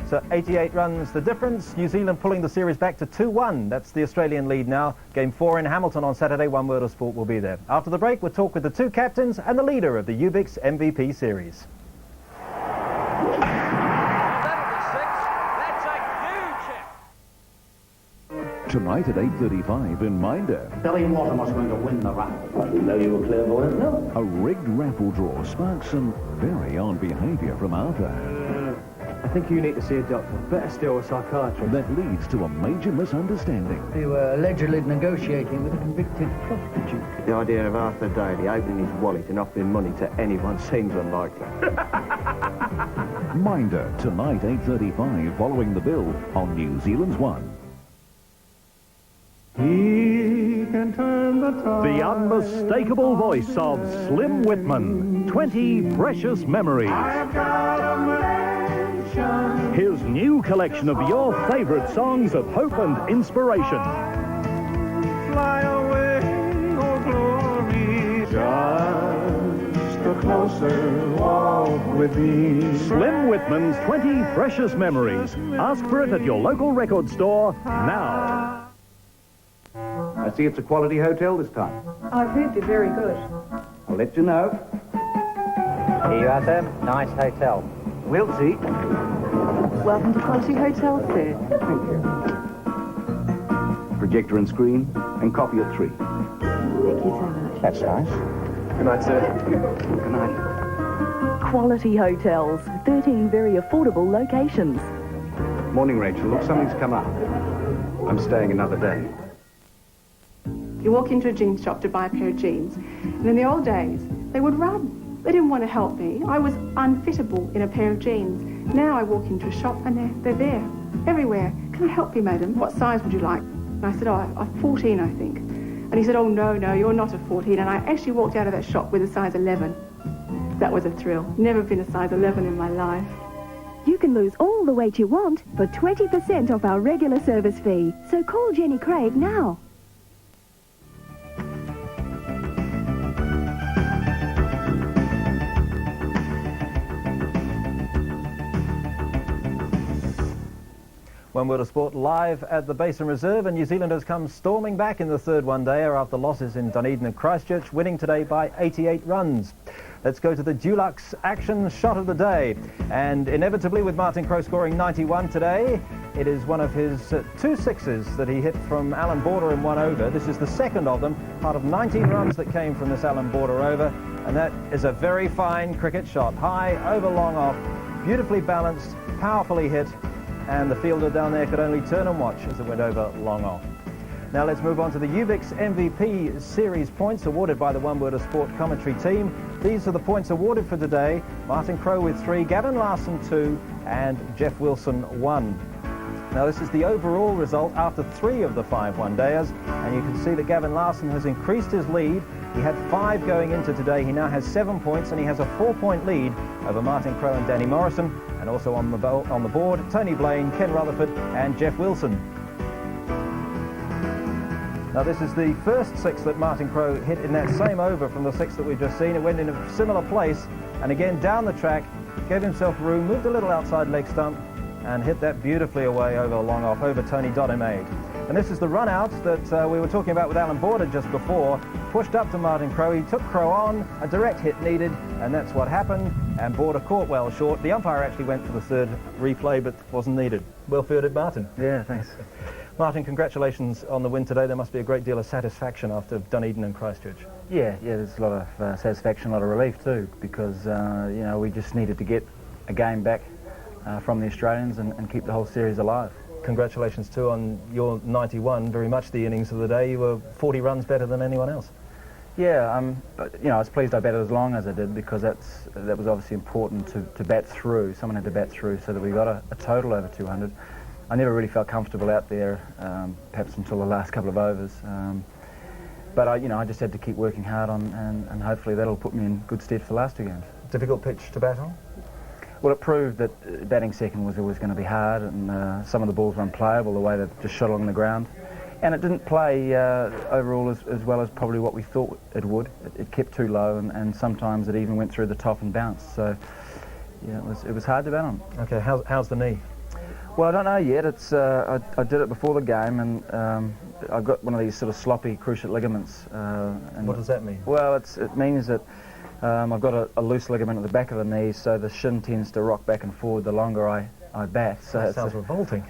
So 88 runs the difference. New Zealand pulling the series back to 2-1. That's the Australian lead now. Game 4 in Hamilton on Saturday. One World of Sport will be there. After the break, we'll talk with the two captains and the leader of the UBIX MVP series. Tonight at 8:35 in Minder. Billy Mortimer was going to win the raffle. I didn't know you were clairvoyant, no. A rigged raffle draw sparks some very odd behaviour from Arthur. I think you need to see a doctor. Better still, a psychiatrist. That leads to a major misunderstanding. You were allegedly negotiating with a convicted prostitute. The idea of Arthur Daly opening his wallet and offering money to anyone seems unlikely. Minder, tonight 8:35, following the bill on New Zealand's One. He can turn the tide. The unmistakable voice of Slim Whitman, 20 Precious Memories. I've got a mansion. His new collection of your favorite songs of hope and inspiration. Fly away, oh glory. Just a closer walk with me. Slim Whitman's 20 Precious Memories. Ask for it at your local record store now. I see it's a quality hotel this time. I've heard they're very good. I'll let you know. Here you are, sir. Nice hotel. We'll see. Welcome to Quality Hotel, sir. Thank you. Projector and screen, and coffee at 3. Thank you so much. That's nice. Good night, sir. Good night. Quality Hotels, 13 very affordable locations. Morning, Rachel. Look, something's come up. I'm staying another day. You walk into a jeans shop to buy a pair of jeans, and in the old days, they would run. They didn't want to help me. I was unfittable in a pair of jeans. Now I walk into a shop and they're there, everywhere. Can I help you, madam? What size would you like? And I said, oh, a 14, I think. And he said, oh, no, you're not a 14. And I actually walked out of that shop with a size 11. That was a thrill. Never been a size 11 in my life. You can lose all the weight you want for 20% off our regular service fee. So call Jenny Craig now. One World of Sport live at the Basin Reserve, and New Zealand has come storming back in the third one-dayer after losses in Dunedin and Christchurch, winning today by 88 runs. Let's go to the Dulux action shot of the day, and inevitably with Martin Crowe scoring 91 today, it is one of his 2 sixes that he hit from Allan Border in 1 over. This is the second of them, part of 19 runs that came from this Allan Border over, and that is a very fine cricket shot. High, over, long off, beautifully balanced, powerfully hit, and the fielder down there could only turn and watch as it went over long off. Now let's move on to the UBIX MVP series points awarded by the One World of Sport commentary team. These are the points awarded for today. Martin Crowe with 3, Gavin Larsen 2, and Jeff Wilson 1. Now this is the overall result after 3 of the 5 one-dayers, and you can see that Gavin Larsen has increased his lead. He had 5 going into today. He now has 7 points, and he has a 4-point lead over Martin Crowe and Danny Morrison, and also on the board, Tony Blaine, Ken Rutherford, and Jeff Wilson. Now this is the first 6 that Martin Crowe hit in that same over from the 6 that we've just seen. It went in a similar place, and again down the track, gave himself room, moved a little outside leg stump, and hit that beautifully away over long off, over Tony Dodemaid. And this is the run out that we were talking about with Allan Border just before. Pushed up to Martin Crowe, he took Crowe on, a direct hit needed, and that's what happened, and Border caught well short. The umpire actually went for the 3rd replay, but wasn't needed. Well fielded, Martin. Yeah, thanks. Martin, congratulations on the win today. There must be a great deal of satisfaction after Dunedin and Christchurch. Yeah, there's a lot of satisfaction, a lot of relief too, because you know, we just needed to get a game back from the Australians and keep the whole series alive. Congratulations too on your 91, very much the innings of the day. You were 40 runs better than anyone else. Yeah, you know, I was pleased I batted as long as I did, because that was obviously important to bat through. Someone had to bat through so that we got a total over 200. I never really felt comfortable out there, perhaps until the last couple of overs. But I just had to keep working hard on, and hopefully that'll put me in good stead for the last 2 games. Difficult pitch to bat on? Well, it proved that batting second was always going to be hard, and some of the balls were unplayable, the way they just shot along the ground. And it didn't play overall as well as probably what we thought it would. It kept too low, and sometimes it even went through the top and bounced. So, yeah, it was hard to bat on. Okay, how's the knee? Well, I don't know yet. It's I did it before the game, and I've got one of these sort of sloppy cruciate ligaments. And what does that mean? Well, it means that I've got a loose ligament at the back of the knee, so the shin tends to rock back and forward the longer I bat. So that sounds revolting.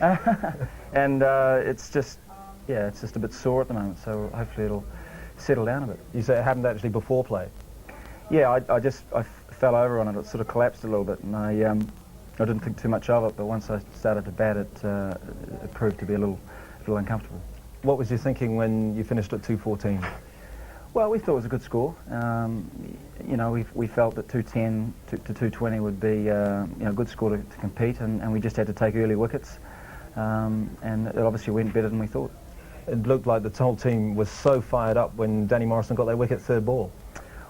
And it's just a bit sore at the moment, so hopefully it'll settle down a bit. You say it happened actually before play? Yeah, I fell over on it. It sort of collapsed a little bit, and I didn't think too much of it, but once I started to bat, it proved to be a little uncomfortable. What was you thinking when you finished at 214? Well, we thought it was a good score. You know, we felt that 210 to 220 would be a good score to compete, and we just had to take early wickets, and it obviously went better than we thought. It looked like the whole team was so fired up when Danny Morrison got that wicket third ball.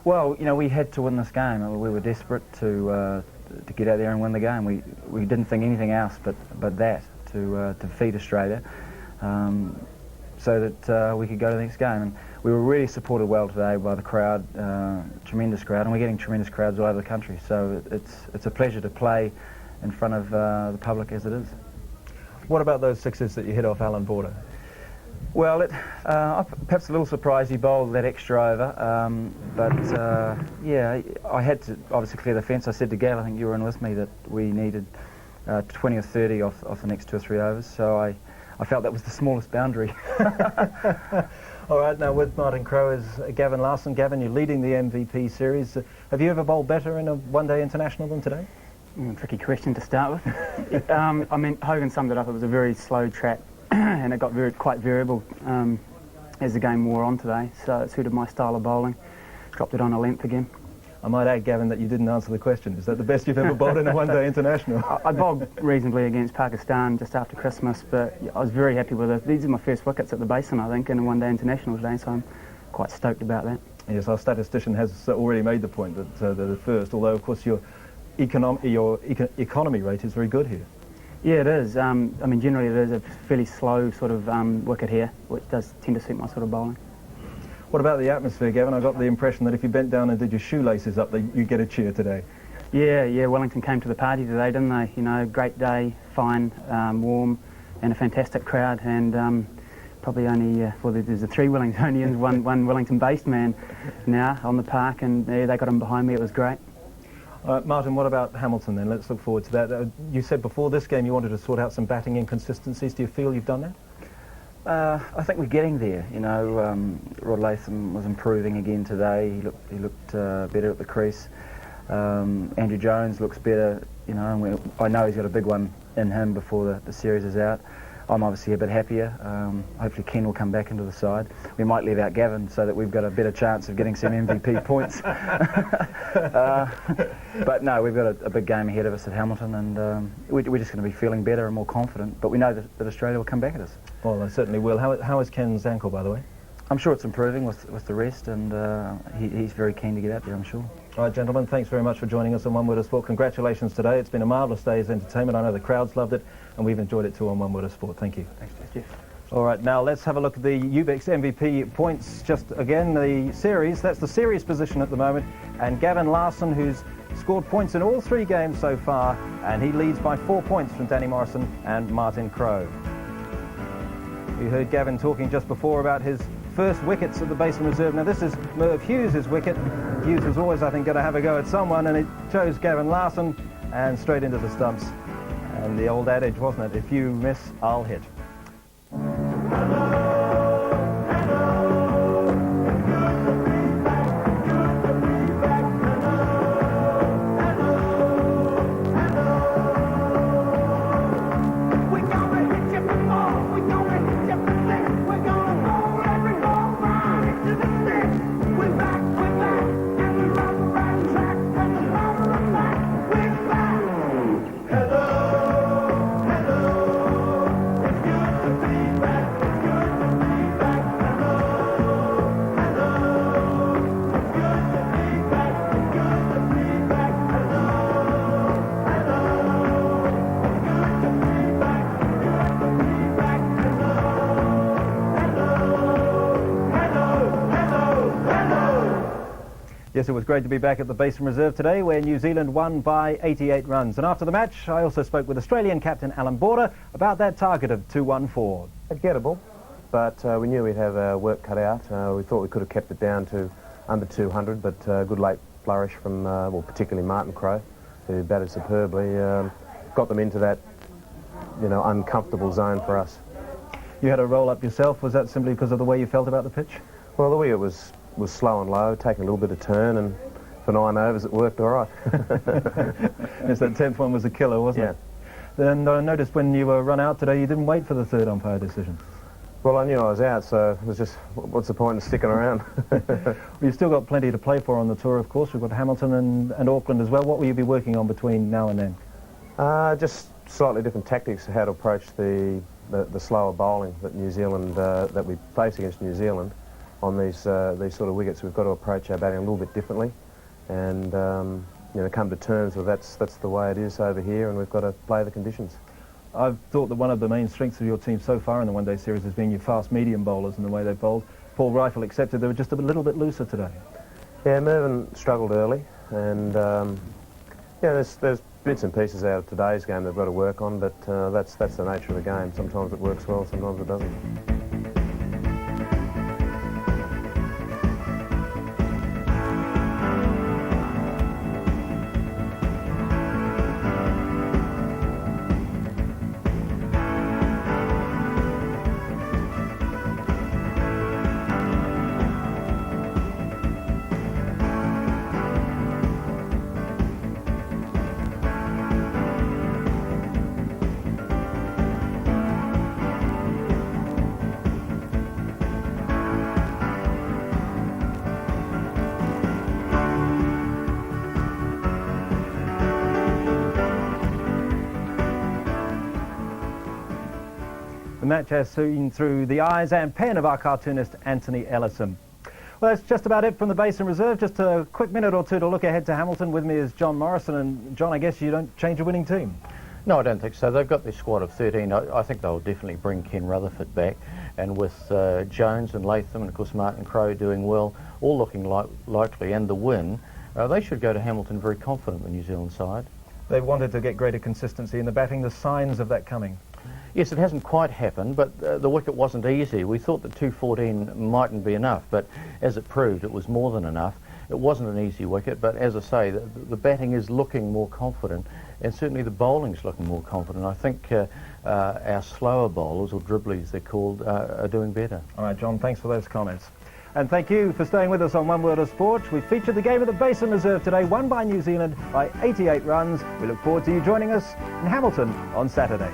Well, you know, we had to win this game. We were desperate to get out there and win the game. We didn't think anything else but that to defeat Australia, so that we could go to the next game. And we were really supported well today by the crowd, tremendous crowd, and we're getting tremendous crowds all over the country. So it's a pleasure to play in front of the public as it is. What about those sixes that you hit off Alan Border? Well, perhaps a little surprised he bowled that extra over, but yeah, I had to obviously clear the fence. I said to Gav, I think you were in with me, that we needed 20 or 30 off the next 2 or 3 overs, so I felt that was the smallest boundary. All right, now with Martin Crowe is Gavin Larsen. Gavin, you're leading the MVP series. Have you ever bowled better in a one-day international than today? Tricky question to start with. I mean, Hogan summed it up. It was a very slow track, and it got quite variable as the game wore on today, so it suited my style of bowling. Dropped it on a length again. I might add, Gavin, that you didn't answer the question. Is that the best you've ever bowled in a one-day international? I bowled reasonably against Pakistan just after Christmas, but I was very happy with it. These are my first wickets at the Basin, I think, in a one-day international today, so I'm quite stoked about that. Yes, our statistician has already made the point that the first, although of course your economy rate is very good here. Yeah, it is. I mean, generally it is a fairly slow sort of wicket here, which does tend to suit my sort of bowling. What about the atmosphere, Gavin? I got the impression that if you bent down and did your shoelaces up, you get a cheer today. Yeah, Wellington came to the party today, didn't they? You know, great day, fine, warm, and a fantastic crowd, and probably only, well, there's 3 Wellingtonians, one Wellington-based man now on the park, and they got him behind me. It was great. Martin, what about Hamilton then? Let's look forward to that. You said before this game you wanted to sort out some batting inconsistencies. Do you feel you've done that? I think we're getting there. You know, Rod Latham was improving again today. He looked better at the crease. Andrew Jones looks better. You know, and I know he's got a big one in him before the series is out. I'm obviously a bit happier. Hopefully Ken will come back into the side. We might leave out Gavin so that we've got a better chance of getting some MVP points. But no, we've got a big game ahead of us at Hamilton, and we're just going to be feeling better and more confident. But we know that Australia will come back at us. Well, they certainly will. How is Ken's ankle, by the way? I'm sure it's improving with the rest, and he's very keen to get out there, I'm sure. All right, gentlemen, thanks very much for joining us on One Word of Sport. Congratulations today. It's been a marvellous day's entertainment. I know the crowds loved it, and we've enjoyed it too on One Word of Sport. Thank you. Thanks, Jeff. All right, now let's have a look at the UBEX MVP points. Just again, the series. That's the series position at the moment. And Gavin Larsen, who's scored points in all 3 games so far, and he leads by 4 points from Danny Morrison and Martin Crowe. We heard Gavin talking just before about his first wickets at the Basin Reserve. Now this is Merv Hughes' wicket. Hughes was always, I think, going to have a go at someone, and it chose Gavin Larsen and straight into the stumps. And the old adage, wasn't it? If you miss, I'll hit. If you Yes, it was great to be back at the Basin Reserve today where New Zealand won by 88 runs. And after the match, I also spoke with Australian captain Alan Border about that target of 214. Gettable, but we knew we'd have our work cut out. We thought we could have kept it down to under 200, but good late flourish from, well, particularly Martin Crowe, who batted superbly, got them into that, you know, uncomfortable zone for us. You had a roll up yourself. Was that simply because of the way you felt about the pitch? Well, the way it was slow and low, taking a little bit of turn, and for 9 overs it worked all right. Yes, that 10th one was a killer, wasn't it? Then I noticed when you were run out today, you didn't wait for the third umpire decision. Well, I knew I was out, so it was just, what's the point in sticking around? Well, you've still got plenty to play for on the tour, of course. We've got Hamilton and Auckland as well. What will you be working on between now and then? Just slightly different tactics, how to approach the slower bowling that New Zealand, that we face against New Zealand on these sort of wickets. We've got to approach our batting a little bit differently, and you know, come to terms with that's the way it is over here, and we've got to play the conditions. I've thought that one of the main strengths of your team so far in the one-day series has been your fast medium bowlers and the way they've bowled. Paul Rifle accepted they were just a little bit looser today. Yeah, Mervyn struggled early, and yeah, there's bits and pieces out of today's game they've got to work on, but that's the nature of the game. Sometimes it works well, sometimes it doesn't. The match has seen through the eyes and pen of our cartoonist Anthony Ellison. Well, that's just about it from the Basin Reserve. Just a quick minute or two to look ahead to Hamilton. With me is John Morrison. And John, I guess you don't change a winning team? No, I don't think so. They've got this squad of 13. I think they'll definitely bring Ken Rutherford back. And with Jones and Latham and, of course, Martin Crowe doing well, all looking likely, and the win, they should go to Hamilton very confident, the New Zealand side. They wanted to get greater consistency in the batting. The signs of that coming? Yes, it hasn't quite happened, but the wicket wasn't easy. We thought that 214 mightn't be enough, but as it proved, it was more than enough. It wasn't an easy wicket, but as I say, the batting is looking more confident, and certainly the bowling's looking more confident. I think our slower bowlers, or dribblies they're called, are doing better. All right, John, thanks for those comments. And thank you for staying with us on One World of Sport. We featured the game of the Basin Reserve today, won by New Zealand by 88 runs. We look forward to you joining us in Hamilton on Saturday.